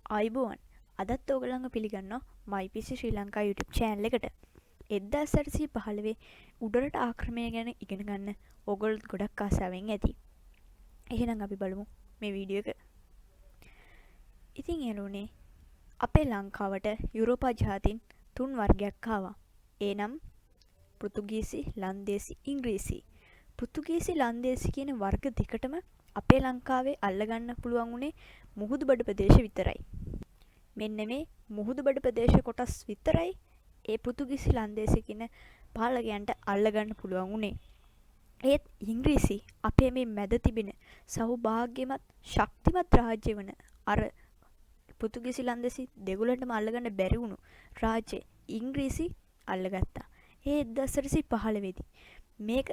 අයිබෝන් අදත් ඕගලඟ පිළිගන්නවා Mypc Sri Lanka YouTube channel එකට. 1815 උඩරට ආක්‍රමණය ගැන ඉගෙන ගන්න ඕගොල්ලෝ ගොඩක් ආසාවෙන් ඇති. එහෙනම් අපි බලමු මේ වීඩියෝ එක. ඉතින් එළුනේ අපේ ලංකාවට යුරෝපා ජාතීන් 3 වර්ගයක් ආවා. ඒ නම් පෘතුගීසි, ලන්දේසි, ඉංග්‍රීසි. පෘතුගීසි, ලන්දේසි කියන වර්ග දෙකටම අපේ ලංකාවේ අල්ලගන්න පුළුවන් උනේ මුහුදු බඩ ප්‍රදේශ විතරයි. මෙන්න මේ මුහුදු බඩ ප්‍රදේශ කොටස් විතරයි ඒ පෘතුගීසි, ලන්දේසි කියන පාලකයන්ට අල්ලගන්න පුළුවන් උනේ. ඒත් ඉංග්‍රීසි අපේ මේ මැද තිබෙන සෞභාග්‍යමත් ශක්තිමත් රාජ්‍ය වන අර පෘතුගීසි, ලන්දේසි දෙගොල්ලන්ටම අල්ලගන්න බැරි වුණු රාජ්‍ය ඉංග්‍රීසි අල්ලගත්තා. ඒ 1815 දී මේක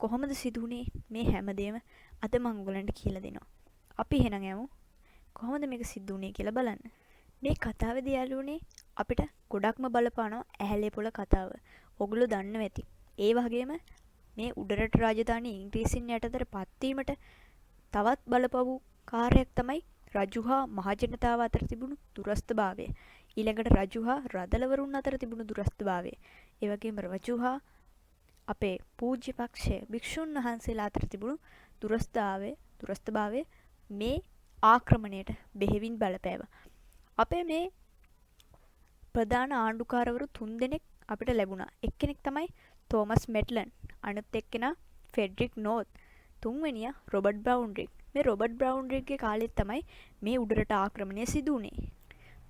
කොහොමද සිදු වුනේ මේ හැමදේම අද මම ඔයගලන්ට කියලා දෙනවා. අපි එහෙනම් යමු කොහොමද මේක සිද්ධ වුනේ කියලා බලන්න. මේ කතාවේදී යාළුවනේ අපිට ගොඩක්ම බලපානවා ඇහැලේ පොළ කතාව. ඔගොල්ලෝ දන්නවා ඇති. ඒ වගේම මේ උඩරට රාජධානී ඉංග්‍රීසින් යටතට පත්වීමට තවත් බලපවු කාර්යයක් තමයි රජු හා මහජනතාව අතර තිබුණු දුරස්ථභාවය. ඊළඟට රජු හා රදලවරුන් අතර තිබුණු දුරස්ථභාවය. ඒ වගේම රජු හා අපේ පූජ්‍ය පක්ෂයේ භික්ෂුන් වහන්සේලා අතර තිබුණු දුරස්ථභාවය මේ ආක්‍රමණයට බෙහෙවින් බලපෑවා. අපේ මේ ප්‍රධාන ආණ්ඩුකාරවරු 3 දෙනෙක් අපිට ලැබුණා. එක්කෙනෙක් තමයි තෝමස් මෙට්ලන්, අනිත් එක්කෙනා ෆෙඩරික් නෝත්, තුන්වෙනියා රොබර්ට් බ්‍රවුන්රිග්. මේ රොබර්ට් බ්‍රවුන්රිග්ගේ කාලෙත් තමයි මේ උඩරට ආක්‍රමණය සිදු වුණේ.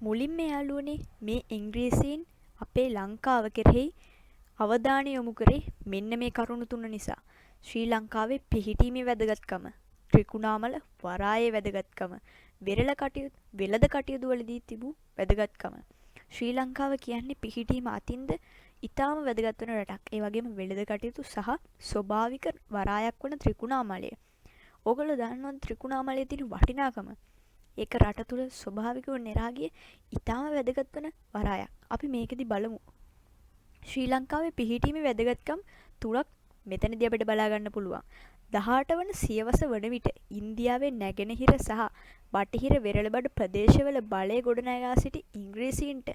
මුලින්ම යාළුවනේ මේ ඉංග්‍රීසීන් අපේ ලංකාව කෙරෙහි අවධානය යොමු කරේ මෙන්න මේ කරුණු තුන නිසා. ශ්‍රී ලංකාවේ පිහිටීමේ වැදගත්කම, ත්‍රිකුණාමල වරායේ වැදගත්කම, වෙළඳ කටයුතු වලදී තිබූ වැදගත්කම. ශ්‍රී ලංකාව කියන්නේ පිහිටීම අතින්ද ඉතාම වැදගත් වන රටක්. ඒ වගේම වෙළඳ කටයුතු සහ ස්වභාවික වරායක් වන ත්‍රිකුණාමලය. ඕගොල්ලෝ දන්නවද ත්‍රිකුණාමලයේ තියෙන වටිනාකම? ඒක රට තුල ස්වභාවිකව නෙරා ගිය ඉතාම වැදගත් වන වරායක්. අපි මේකෙදි බලමු. ශ්‍රී ලංකාවේ පිහිටීමේ වැදගත්කම් තුනක් මෙතනදී අපිට බලා ගන්න පුළුවන්. 18 වන සියවස වන විට ඉන්දියාවේ නැගෙනහිර සහ බටහිර වෙරළබඩ ප්‍රදේශවල බලය ගොඩනගා සිටි ඉංග්‍රීසීන්ට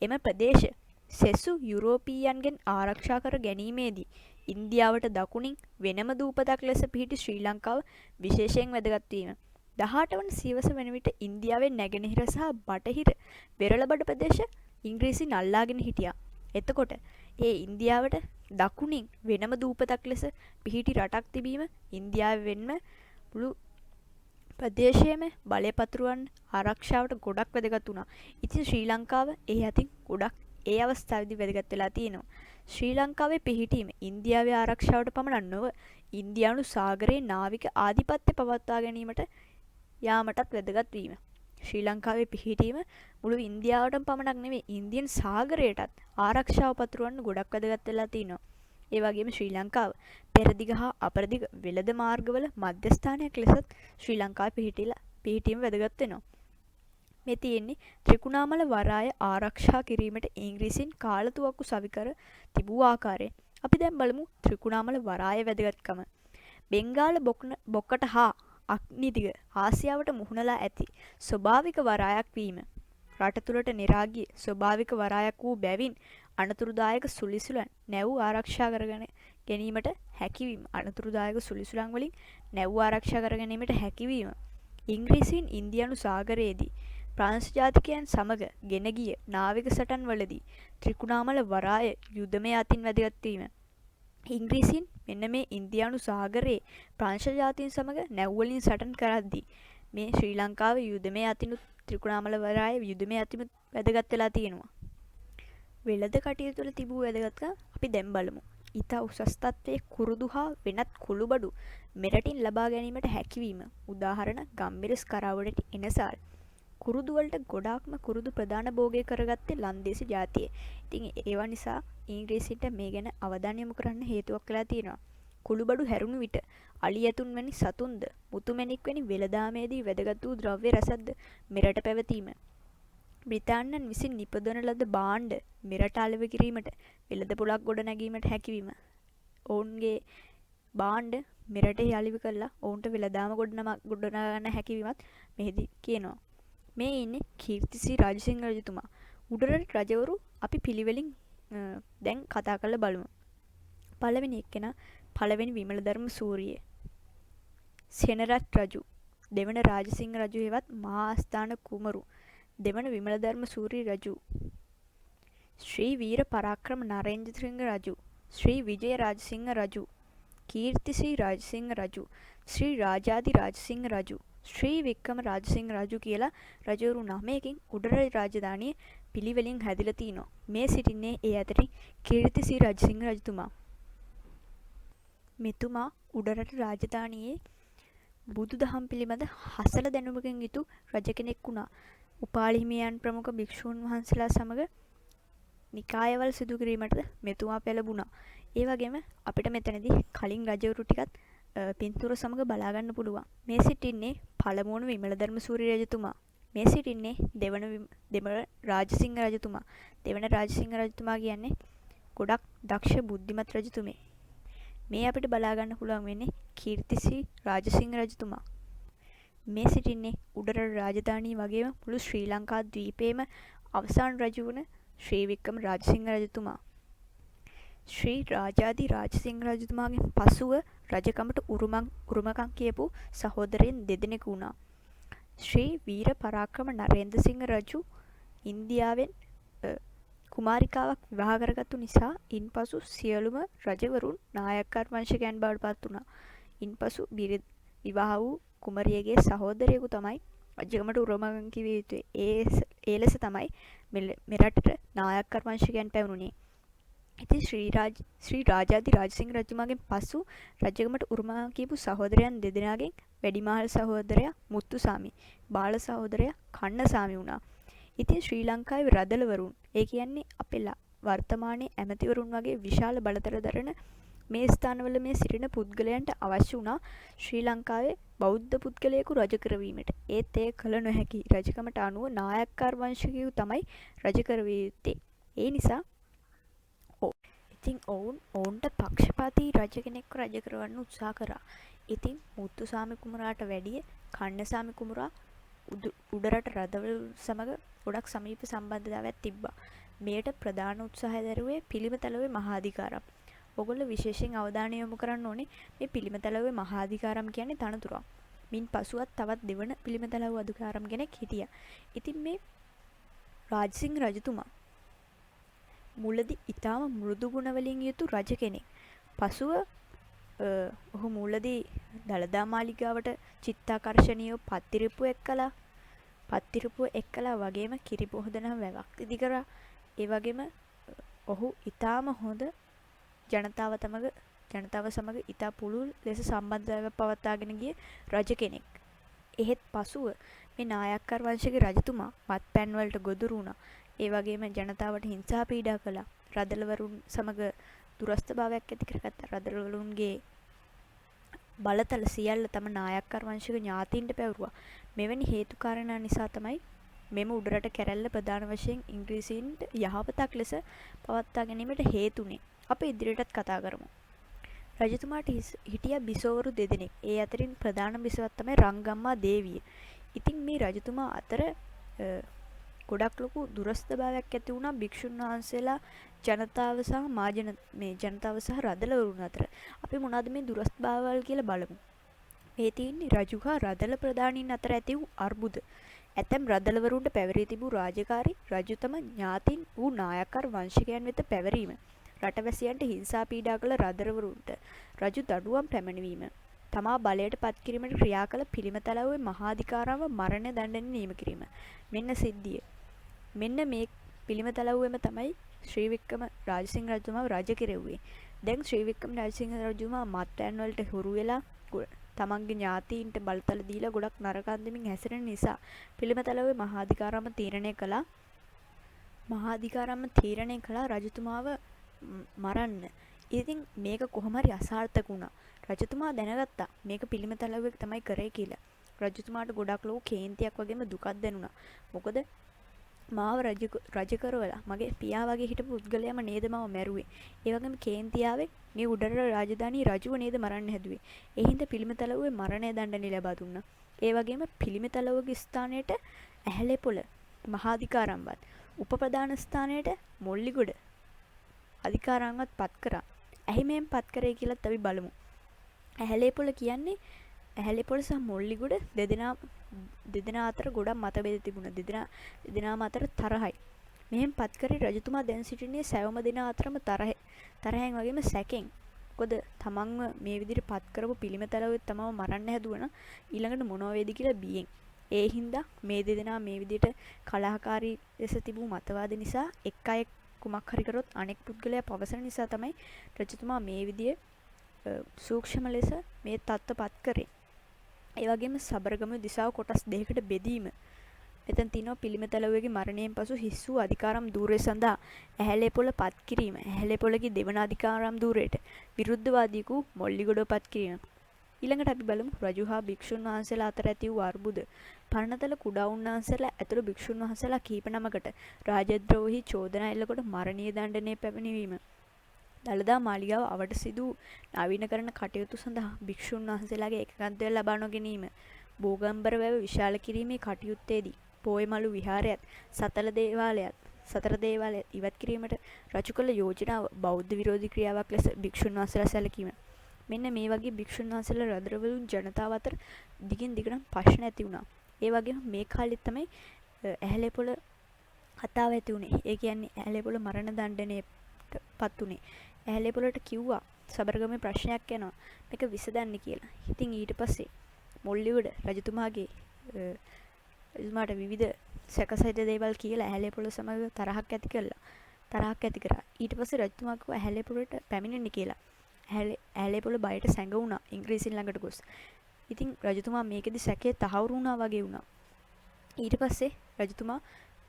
එම ප්‍රදේශ සෙසු යුරෝපීයන්ගෙන් ආරක්ෂා කර ගැනීමේදී ඉන්දියාවට දකුණින් වෙනම දූපතක් ලෙස පිහිටි ශ්‍රී ලංකාව විශේෂයෙන් වැදගත් වීම. 18 වන සියවස වන විට ඉන්දියාවේ නැගෙනහිර සහ බටහිර වෙරළබඩ ප්‍රදේශ ඉංග්‍රීසීන් අල්ලාගෙන හිටියා. එතකොට ඒ ඉන්දියාවට දකුණින් වෙනම දූපතක් ලෙස පිහිටි රටක් තිබීම ඉන්දියාවේ වෙන්ම මුළු ප්‍රදේශයේම බලය පතුරවන්න ආරක්ෂාවට ගොඩක් වැදගත් වුණා. ඉතින් ශ්‍රී ලංකාව ඒ අතින් ගොඩක් ඒ අවස්ථාවේදී වැදගත් වෙලා තියෙනවා. ශ්‍රී ලංකාවේ පිහිටීම ඉන්දියාවේ ආරක්ෂාවට පමණක් නොව ඉන්දියානු සාගරයේ නාවික ආධිපත්‍ය පවත්වා ගැනීමට යාමටත් වැදගත් වීම. ශ්‍රී ලංකාවේ පිහිටීම මුළු ඉන්දියාවටම පමණක් නෙවෙයි ඉන්දියන් සාගරයටත් ආරක්ෂාව පතුරවන්න ගොඩක් වැදගත් වෙලා තිනවා. ඒ වගේම ශ්‍රී ලංකාව පෙරදිග හා අපරදිග වෙළඳ මාර්ගවල මධ්‍යස්ථානයක් ලෙසත් ශ්‍රී ලංකාවේ පිහිටීම වැදගත් වෙනවා. මේ තියෙන්නේ ත්‍රිකුණාමල වරාය ආරක්ෂා කිරීමට ඉංග්‍රීසීන් කාලතුවක්කු සවිකර තිබූ ආකාරය. අපි දැන් බලමු ත්‍රිකුණාමල වරාය වැදගත්කම. බෙන්ගාල බොක්කට හා අග්නිදිග ආසියාවට මුහුණලා ඇති ස්වභාවික වරායක් වීම. රට තුළට නෙරා ගිය ස්වභාවික වරායක් වූ බැවින් අනතුරුදායක සුලිසුලන් නැව් ආරක්ෂා කරගෙන ගැනීමට හැකිවීම. අනතුරුදායක සුලිසුලන් වලින් නැව් ආරක්ෂා කර ගැනීමට හැකිවීම. ඉංග්‍රීසීන් ඉන්දියානු සාගරයේදී ප්‍රංශ ජාතිකයන් සමග ගෙන ගිය නාවික සටන් වලදී ත්‍රිකුණාමල වරාය යුදමය අතින් වැදගත් වීම. ඉංග්‍රීසීන් මෙන්න මේ ඉන්දියානු සාගරයේ ප්‍රංශ ජාතීන් සමග නැව්වලින් සටන් කරද්දී මේ ශ්‍රී ලංකාවේ යුදමය අතිනුත් ත්‍රිකුණාමල වරාය යුදමය අතිනුත් වැදගත් වෙලා තියෙනවා. වෙළඳ කටයුතු වල තිබූ වැදගත්කම අපි දැන් බලමු. ඊට උසස් තත්ත්වයේ කුරුදු හා වෙනත් කුළුබඩු මෙරටින් ලබා ගැනීමට හැකිවීම. උදාහරණ ගම්මිරිස් කරවුඩට එනසාල්. කුරුදු වලට ගොඩාක්ම කුරුදු ප්‍රධාන භෝගය කරගත්තේ ලන්දේසි ජාතිය. ඉතින් ඒවා නිසා ඉංග්‍රීසින්ට මේ ගැන අවධානය යොමු කරන්න හේතුවක් වෙලා තියෙනවා. කුළුබඩු හැරුණු විට අලි ඇතුන් වැනි සතුන්ද මුතුමැණික් වැනි වෙළදාමේදී වැදගත් වූ ද්‍රව්‍ය රසද්ද මෙරට පැවතීම. බ්‍රිතාන්‍යයන් විසින් නිපදවන ලද භාණ්ඩ මෙරට අලෙවි කිරීමට වෙළඳ පොළක් ගොඩනැගීමට හැකිවීම. ඔවුන්ගේ භාණ්ඩ මෙරට අලෙවි කළා ඔවුන්ට වෙළදාම ගොඩනගා ගන්න හැකිවීමත් මෙහිදී කියනවා. මේ ඉන්නේ කීර්තිසී රාජසිංහ රජතුමා. උඩරට රජවරු අපි පිළිවෙලින් දැන් කතා කරලා බලමු. පළවෙනි එක්කෙනා පළවෙනි විමලධර්ම සූරිය. සෙනරත් රජු. දෙවන රාජසිංහ රජු හෙවත් මහා ආස්ථාන කුමරු. දෙවන විමලධර්ම සූරි රජු. ශ්‍රී වීර පරාක්‍රම නරේන්ද්‍රසිංහ රජු. ශ්‍රී විජය රාජසිංහ රජු. කීර්තිශ්‍රී රාජසිංහ රජු. ශ්‍රී රාජාදි රාජසිංහ රජු. ශ්‍රී වික්‍රම රාජසිංහ රජු කියලා රජවරු 9කින් උඩරට රාජධානිය පිළිවෙලින් හැදිලා තිනවා. මේ සිටින්නේ ඒ අතරින් කීර්තිශ්‍රී රාජසිංහ රජතුමා. මෙතුමා උඩරට රාජධානියේ බුදුදහම් පිළිබඳ හසල දැනුමකින් යුතු රජ කෙනෙක් වුණා. උපාලි හිමියන් ප්‍රමුඛ භික්ෂූන් වහන්සේලා සමග නිකායවල් සිදු කිරීමට මෙතුමා පෙළඹුණා. ඒ වගේම අපිට මෙතනදී කලින් රජවරු ටිකත් පින්තූර සමග බලා ගන්න පුළුවන්. මේ සිටින්නේ පළමුවන විමලධර්ම සූරි රජතුමා. මේ සිටින්නේ දෙවන රාජසිංහ රජතුමා. දෙවන රාජසිංහ රජතුමා කියන්නේ ගොඩක් දක්ෂ බුද්ධිමත් රජතුමේ. මේ අපිට බලා ගන්න පුළුවන් වෙන්නේ කීර්තිශ්‍රී රාජසිංහ රජතුමා. මේ සිටින්නේ උඩරට රාජධානිය වගේම මුළු ශ්‍රී ලංකා ද්වීපයේම අවසාන රජු වන ශ්‍රී වික්‍රම රාජසිංහ රජතුමා. ශ්‍රී රාජාදි රාජසිංහ රජතුමාගෙන් පසුව රජකමට උරුමකම් කියපු සහෝදරයන් දෙදෙනෙකු වුණා. ශ්‍රී වීර පරාක්‍රම නරේන්ද්‍රසිංහ රජු ඉන්දියාවෙන් කුමාරිකාවක් විවාහ කරගත්තු නිසා ඉන්පසු සියලුම රජවරුන් නායක්කර් වංශිකයන් බවට පත් වුණා. ඉන්පසු විවාහ වූ කුමරියගේ සහෝදරයෙකු තමයි රජකමට උරුමකම් කිව යුතුයි. ඒ ලෙස තමයි මෙරටට නායක්කර් වංශිකයන් පැවරුණේ. ඉතින් ශ්‍රී රාජාදි රාජසිංහ රජතුමාගෙන් පසු රජකමට උරුමකම් කියපු සහෝදරයන් දෙදෙනාගෙන් වැඩිමහල් සහෝදරයා මුත්තුසාමි, බාල සහෝදරයා කන්නසාමි වුණා. ඉතින් ශ්‍රී ලංකාවේ රදළවරුන්, ඒ කියන්නේ අපේ වර්තමානයේ ඇමතිවරුන් වගේ විශාල බලතල දරන මේ ස්ථානවල මේ සිටින පුද්ගලයන්ට අවශ්‍ය වුණා ශ්‍රී ලංකාවේ බෞද්ධ පුද්ගලයෙකු රජ කරවීමට. ඒත් ඒ කළ නොහැකි. රජකමට අනුව නායක්කර් වංශිකයෝ තමයි රජ කරවිය යුත්තේ. ඒ නිසා ඉතින් ඔවුන්ට පක්ෂපාතී රජ කෙනෙක්ව රජ කරවන්න උත්සාහ කරා. ඉතින් මුත්තුසාමි කුමරාට වැඩිය කන්නසාමි කුමරා උඩරට රදවල සමග ගොඩක් සමීප සම්බන්ධතාවයක් තිබ්බා. මෙයට ප්‍රධාන උත්සාහය දරුවේ පිළිමතලවේ මහාධිකාරම්. ඔගොල්ලෝ විශේෂයෙන් අවධානය යොමු කරන්න ඕනේ මේ පිළිමතලවේ මහාධිකාරම් කියන්නේ තනතුරක්. මින් පසුවත් තවත් දෙවන පිළිමතලව අධිකාරම් කෙනෙක් හිටියා. ඉතින් මේ රාජසිංහ රජතුමා මුලදී ඊටාම මෘදු ගුණ වලින් යුතු රජ කෙනෙක්. පසුව ඔහු මුලදී දළදා මාලිගාවට චිත්තාකර්ෂණීය පත්තිරිප්පුව එක්කලා වගේම කිරි පොහොදන වැවක් ඉදි කරා. ඒ වගේම ඔහු ඊටාම හොඳ ජනතාව සමග ඊටා පුළුල් ලෙස සම්බන්ධතාවයක් පවත්වාගෙන ගිය රජ කෙනෙක්. එහෙත් පසුව මේ නායක්කර් වංශික රජතුමා මත්පැන් වලට ගොදුරු වුණා. ඒ වගේම ජනතාවට හිංසා පීඩා කළා. රදළවරුන් සමග දුරස්ථභාවයක් ඇති කරගත්තා. රදළවරුන්ගේ බලතල සියල්ල තම නායක්කර් වංශික ඥාතීන්ට පැවරුවා. මෙවැනි හේතු කාරණා නිසා තමයි මෙම උඩරට කැරැල්ල ප්‍රධාන වශයෙන් ඉංග්‍රීසීන්ට යහපතක් ලෙස පවත්වා ගැනීමට හේතුනේ. අපි ඉදිරියටත් කතා කරමු. රජතුමාට හිටියා බිසෝවරු දෙදෙනෙක්. ඒ අතරින් ප්‍රධාන බිසවක් තමයි රංගම්මා දේවිය. ඉතින් මේ රජතුමා අතර ගොඩක් ලොකු දුරස්ථභාවයක් ඇති වුණා භික්ෂුන් වහන්සේලා ජනතාව සහ රදළවරුන් අතර. අපි මොනවද මේ දුරස්ථභාවවල් කියලා බලමු. මේ තියෙන්නේ රජු හා රදළ ප්‍රධානීන් අතර ඇති වූ අර්බුද. ඇතැම් රදළවරුන්ට පැවරී තිබූ රාජකාරී රජු තම ඥාතීන් වූ නායක්කර් වංශිකයන් වෙත පැවරීම. රටවැසියන්ට හිංසා පීඩා කළ රදළවරුන්ට රජු දඩුවම් පැමිණවීම. තමා බලයට පත් කිරීමට ක්‍රියා කළ පිළිමතලව්වේ මහාධිකාරාව මරණ දඬුවම් නියම කිරීම. මෙන්න සිද්ධිය. මෙන්න මේ පිළිමතලව්වෙම තමයි ශ්‍රී වික්‍රම රාජසිංහ රජතුමාව රජ කෙරෙව්වේ. දැන් ශ්‍රී වික්‍රම රාජසිංහ රජතුමා මත්පැන් වලට හුරු වෙලා තමන්ගේ ඥාතීන්ට බලතල දීලා ගොඩක් නරක අන්දමින් හැසිරෙන නිසා පිළිමතලව්වේ මහාධිකාරාම තීරණය කළා රජතුමාව මරන්න. ඉතින් මේක කොහොම හරි අසාර්ථක වුණා. රජතුමා දැනගත්තා මේක පිළිමතලව්වේ තමයි කරේ කියලා. රජතුමාට ගොඩක් ලොකු කේන්තියක් වගේම දුකක් දැනුණා. මොකද මාව රජ කරවලා මගේ පියා වගේ හිටපු පුද්ගලයාම නේද මාව මැරුවේ. ඒ වගේම කේන්තියාවේ මේ උඩරට රාජධානී රජුව නේද මරන්න හැදුවේ. ඒ හින්දා පිළිමතලව්වේ මරණය දඬුවම් ලබා දුන්නා. ඒ වගේම පිළිමතලව්වගේ ස්ථානයට ඇහැලේපොළ මහාධිකාරම්වත් උපප්‍රධාන ස්ථානයට මොල්ලිගොඩ අධිකාරම්වත් පත් කරා. ඇයි මෙහෙම පත් කරේ කියලාත් අපි බලමු. ඇහැලේපොළ කියන්නේ ඇහැලේපොළ සහ මොල්ලිගොඩ දෙදෙනා අතර ගොඩක් මතභේද තිබුණා. දෙදෙනාම අතර තරහයි. මෙහෙම පත් කරේ රජතුමා දැන් සිටින්නේ සෑම දෙනා අතරම තරහෙන් වගේම සැකෙන්. මොකද තමන්ව මේ විදිහට පත් කරපු පිළිමතලවෙත් තමව මරන්න හැදුවන ඊළඟට මොනව වේද කියලා බියෙන්. ඒ හින්දා මේ දෙදෙනා මේ විදිහට කලහකාරී ලෙස තිබූ මතවාද නිසා එක් අයෙක් කුමක් හරි කරොත් අනෙක් පුද්ගලයා පවසන නිසා තමයි රජතුමා මේ විදිහේ සූක්ෂම ලෙස මේ තත්ත්වපත් කරේ. ඒ වගේම සබරගම දිසාව කොටස් දෙකකට බෙදීම. මෙතන තියෙනවා පිළිමතලුවේගේ මරණයෙන් පසු හිස් වූ අධිකාරම් ධූරය සඳහා ඇහැලේපොළ පත් කිරීම. ඇහැලේපොළගේ දෙවන අධිකාරම් ධූරයට විරුද්ධවාදීකු මොල්ලිගොඩව පත් කිරීම. ඊළඟට අපි බලමු රජු හා භික්ෂුන් වහන්සේලා අතර ඇති වූ අර්බුද. පරණතල කුඩා උන්වහන්සේලා ඇතුළු භික්ෂුන් වහන්සේලා කීප නමකට රාජද්‍රෝහී චෝදනා එල්ලකොට මරණීය දඬුවමේ පැමිණීම. දළදා මාලිගාව අවට සිදු නවීනකරණ කටයුතු සඳහා භික්ෂුන් වහන්සේලාගේ එකඟත්වය ලබා නොගැනීම. බෝගම්බර වැව විශාල කිරීමේ කටයුත්තේදී පෝයමලු විහාරයත් සතර දේවාලයත් ඉවත් කිරීමට රජු කළ යෝජනාව බෞද්ධ විරෝධී ක්‍රියාවක් ලෙස භික්ෂුන් වහන්සේලා සැලකීම. මෙන්න මේ වගේ භික්ෂුන් වහන්සේලා රදරවලුන් ජනතාව අතර දිගින් දිගටම ප්‍රශ්න ඇති වුණා. ඒ වගේම මේ කාලෙත් තමයි ඇහැලේපොළ කතාව ඇති වුණේ. ඒ කියන්නේ ඇහැලේපොළ මරණ දණ්ඩනයටපත් උනේ. ඇහැලේපොළට කිව්වා සබරගමේ ප්‍රශ්නයක් යනවා. මේක විසඳන්න කියලා. ඉතින් ඊට පස්සේ මොල්ලිගොඩ රජතුමාට විවිධ සැකසිත දේවල් කියලා ඇහැලේපොළ සමග තරහක් ඇති කරා. ඊට පස්සේ රජතුමා කිව්වා ඇහැලේපොළට පැමිණෙන්න කියලා. ඇහැලේපොළ බයට සැඟවුණා ඉංග්‍රීසින් ළඟට ගොස්. ඉතින් රජතුමා මේකෙදි සැකේ තහවුරු වුණා වගේ වුණා. ඊට පස්සේ රජතුමා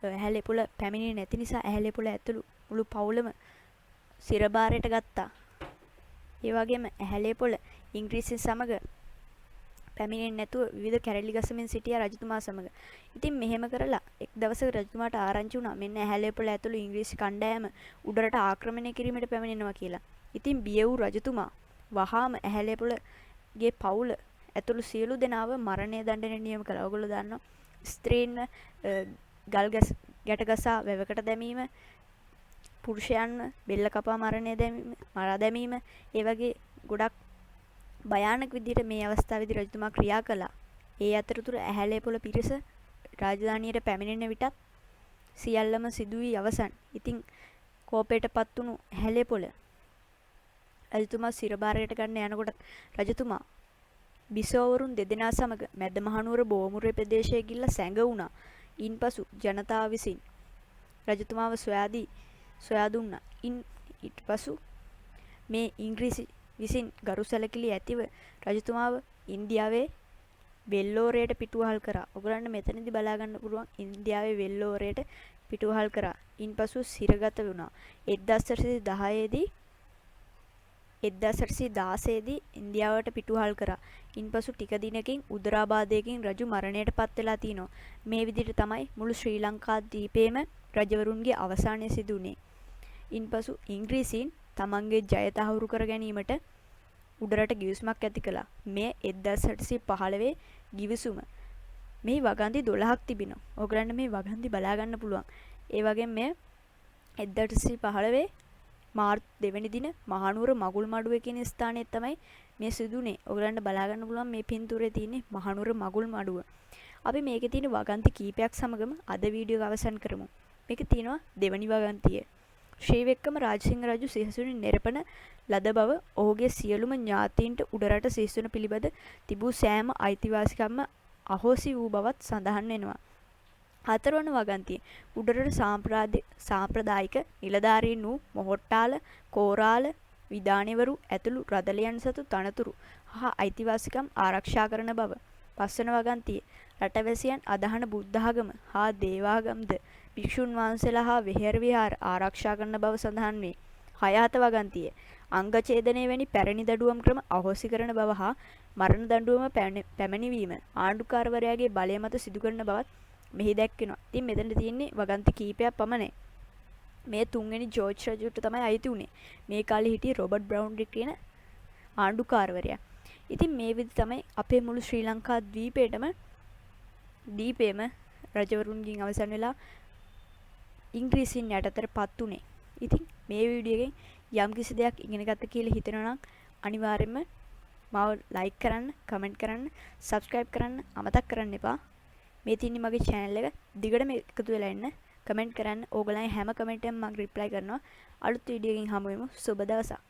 ඇහැලේපොළ පැමිණෙන්නේ නැති නිසා ඇහැලේපොළ ඇතුළු මුළු පවුලම සිරබාරයට ගත්තා. ඒ වගේම ඇහැලේපොළ ඉංග්‍රීසින් සමග පැමිණෙන්නේ නැතුව විවිධ කැරලි ගසමින් සිටියා රජතුමා සමග. ඉතින් මෙහෙම කරලා එක් දවසක රජතුමාට ආරංචි වුණා මෙන්න ඇහැලේපොළ ඇතුළු ඉංග්‍රීසි කණ්ඩායම උඩරට ආක්‍රමණය කිරීමට පැමිණෙනවා කියලා. ඉතින් බිය වූ රජතුමා වහාම ඇහැලේපොළගේ පවුල ඇතුළු සියලු දෙනාව මරණය දඬුවම නියම කළා. ඔයගොල්ලෝ දන්නවා ස්ත්‍රීන් ගල් ගැටගසා වැවකට දැමීම, පුරුෂයන්ව බෙල්ල කපා මරා දැමීම, ඒ වගේ ගොඩක් භයානක විදිහට මේ අවස්ථාවේදී රජතුමා ක්‍රියා කළා. ඒ අතරතුර ඇහැලේපොළ පිරිස රාජධානියට පැමිණෙන විටත් සියල්ලම සිදු වී අවසන්. ඉතින් කෝපයටපත් වුණු ඇහැලේපොළ රජතුමා සිරබාරයට ගන්න යනකොට රජතුමා බිසෝවරුන් දෙදෙනා සමග මැද මහනුවර බෝමුරේ ප්‍රදේශයේ ගිහිල්ලා සැඟවුණා. ඉන්පසු ජනතාව විසින් රජතුමාව සොයා දුන්නා. ඊට පසු මේ ඉංග්‍රීසි විසින් ගරු සැලකිලි ඇතිව රජතුමාව ඉන්දියාවේ වෙල්ලෝරයට පිටුවහල් කරා. ඔයගොල්ලන්ට මෙතනදී බලා ගන්න පුළුවන් ඉන්දියාවේ වෙල්ලෝරයට පිටුවහල් කරා. ඉන්පසු සිරගත වුණා. 1816 දී ඉන්දියාවට පිටුවහල් කරා. ඉන්පසු ටික දිනකින් උදරාබාධයකින් රජු මරණයට පත් වෙලා තිනවා. මේ විදිහට තමයි මුළු ශ්‍රී ලංකා දීපේම රජවරුන්ගේ අවසානය සිදු වුණේ. ඉන්පසු ඉංග්‍රීසීන් තමන්ගේ ජය තහවුරු කර ගැනීමට උඩරට ගිවිසුමක් ඇති කළා. මේ 1815 ගිවිසුම. මේ වගන්ති 12ක් තිබෙනවා. ඔයගලන්ට මේ වගන්ති බලා ගන්න පුළුවන්. ඒ වගේම මේ 1815 මාර්තු 2 වෙනි දින මහනුවර මගුල් මඩුවේ කියන ස්ථානයේ තමයි මේ සිදුනේ. ඔයගලන්ට බලා ගන්න පුළුවන් මේ පින්තූරේ තියෙන්නේ මහනුවර මගුල් මඩුව. අපි මේකේ තියෙන වගන්ති කීපයක් සමගම අද වීඩියෝ එක අවසන් කරමු. මේකේ තියෙනවා දෙවනි වගන්තිය. ශ්‍රී වෙක්කම රාජසිංහ රජු සිහසුනින් නිරපන ලද බව ඔහුගේ සියලුම ඥාතීන්ට උඩරට සිහසුන පිළිබඳ තිබූ සෑම අයිතිවාසිකම්ම අහෝසි වූ බවත් සඳහන් වෙනවා. හතරවන වගන්තිය උඩරට සාම්ප්‍රදායික නිලධාරීන් වූ මොහොට්ටාල, කෝරාල, විදානෙවරු ඇතුළු රදලියන් සතු තනතුරු හා අයිතිවාසිකම් ආරක්ෂා කරන බව. පස්වන වගන්තිය රටවැසියන් අදහන බුද්ධාගම හා දේවාගම්ද භික්ෂුන් වහන්සේලා හා වෙහෙර විහාර ආරක්ෂා කරන බව සඳහන් වේ. හයත වගන්තිය අංග ඡේදනය වැනි පැරණි දඬුවම් ක්‍රම අහෝසි කරන බව හා මරණ දඬුවම පැමිණවීම ආණ්ඩුකාරවරයාගේ බලය මත සිදු කරන බවත් මෙහි දැක්වෙනවා. ඉතින් මෙතන තියෙන්නේ වගන්ති කීපයක් පමණයි. මේ තුන්වෙනි ජෝර්ජ් රජුට තමයි අයිති උනේ. මේ කාලේ හිටියේ රොබර්ට් බ්‍රවුන් කියන ආණ්ඩුකාරවරයා. ඉතින් මේ විදිහ තමයි අපේ මුළු ශ්‍රී ලංකා දීපේම රජවරුන්ගෙන් අවසන් වෙලා ඉංග්‍රීසීන් යටතට පත් උනේ. ඉතින් මේ වීඩියෝ එකෙන් යම්කිසි දෙයක් ඉගෙන ගත්ත කියලා හිතෙනවා නම් අනිවාර්යයෙන්ම මාව ලයික් කරන්න, කමෙන්ට් කරන්න, සබ්ස්ක්‍රයිබ් කරන්න අමතක කරන්න එපා. මේ තින්නේ මගේ channel එක. දිගටම එකතු වෙලා ඉන්න. කමෙන්ට් කරන්න. ඕගොල්ලන්ගේ හැම කමෙන්ට් එකක්ම මම රිප්ලයි කරනවා. අලුත් වීඩියෝ එකකින් හමු වෙමු. සුබ දවසක්.